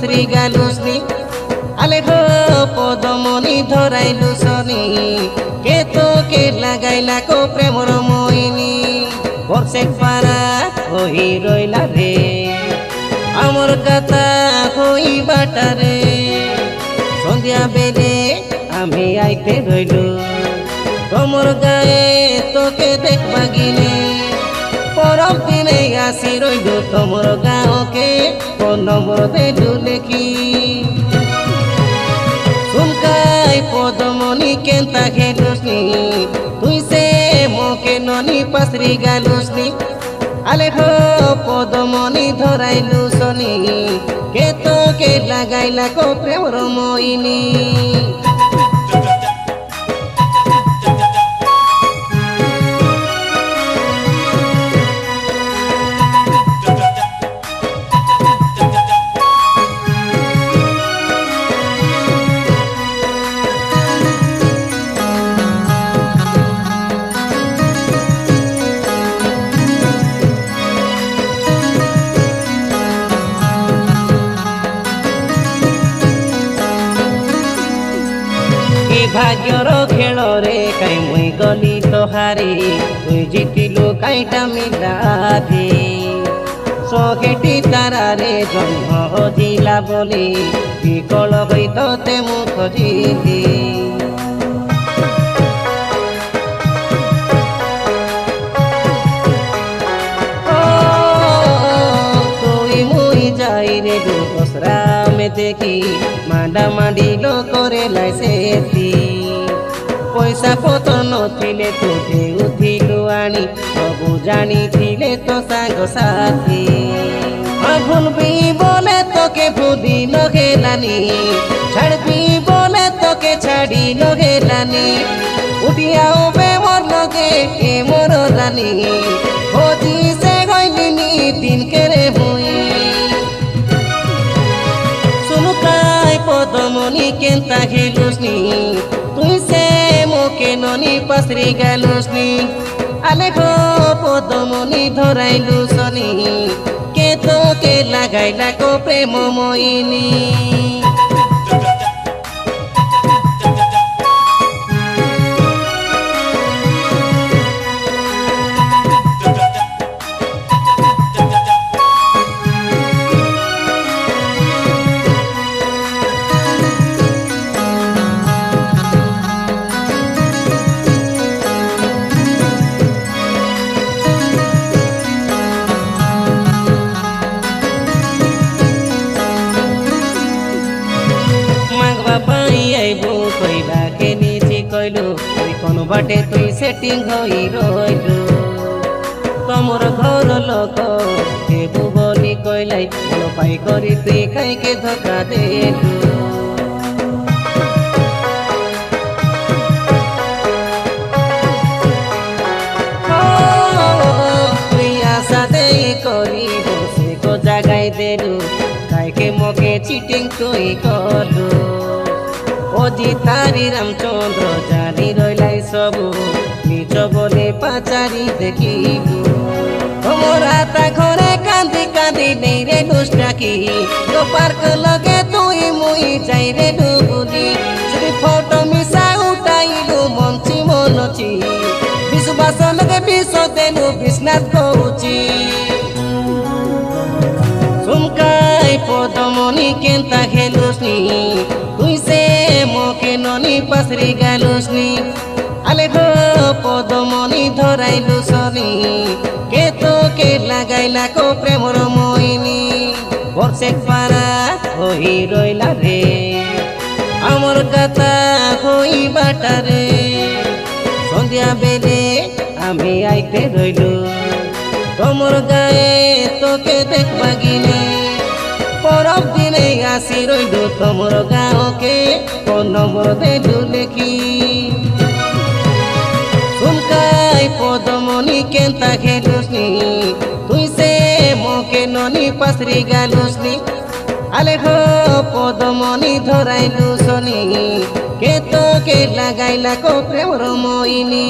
পাসরি গালুসনি আলেখো পদমনি ধরাইলু Sony কে তোকে লাগাইলা কো প্রেমর মইনি বর্ষেক পারা হই রইলা রে আমার কথা হই বাটারে সন্ধ্যা বেলে আমি আইতে রইলু তোমার গায়ে তোকে দেখবা গিনে পরব দিনে আসি রইলু তোমার গাঁওকে ফোন নম্বর দেলু লেখি সুমকাই পদমনি কেনতা খেলুসনি তুই সে মোকে ননি পাসরি গালুসনি আলেখো পদমনি ধরাইলু সনি কে তোকে লাগাইলা কো প্রেমর মইনি भाग्यर खेल रे कई मुई गली तो हारी तुई जितिलु काईटा मिला दे सखेटी तारा रे जन्म हजिला बोली विकल हई तोते मु खोजिली तुई मुई जाई रे दूसरा में देखी मांडा मांडी लो करे लाइसेती पैसा पतर नथिले तुझे उठिलु आनी सबु जानी थिले तो सांग साथी भूलबी बोले तोके भूली लगेलानी छाड़बी बोले तोके छाड़ी लगेलानी उठियाओ बे मोर लगे के मोर रानी खोजी से गइलिनी दिन केरे हुई सुनुकाई पदमनी केनता खेलुसनी तुई से मोके ननी पासरी गालुसनी आलेखो पदमनी धराइलु सनी के तोके लागाइला को प्रेम मइनी कोन बाटे तुई सेटिंग होई रइलु तमर घर लोक देबु बोली कइलाई मन पाई करी तुई काई के धोखा देलु तुई आशा देई करी बसे को जगाई देलु काई के मोके चीटिंग तुई करलु ओजी तारी रामचंद्र जानी रइलाई सबु निज बोले पाचारी देखिबु तमर हाता घरे कांदी कांदी नहीं रे दुष्टाकी तो पार्क लगे तुई मुई जाई रे डुबुली श्री फोटो मिसा उठाइलु मनची मनची विश्वास लगे विष देलु विश्वास कहूची सुमकाई पदमनी केनता खेलुसनी तुई से मोके ननी पासरी गालुसनी आलेखो पदमनी धराइलु सनी के तोके लागाइला को प्रेमर मइनी बर्षेक पारा हई रइला रे आमर কথা হই বাটারে সন্ধ্যা বেলে আমি আইতে রইলু তোমার গায়ে তোকে দেখবা গিনে পরব দিনে আসি রইলু তোমার গাঁওকে ফোন নম্বর দেলু লেখি সুমকাই পদমনি কেনতা খেলুসনি তুই সে মোকে ননি পাসরি গালুসনি আলেখো পদমনি ধরাইলু সনি কে তোকে লাগাইলা কো প্রেমর মইনি।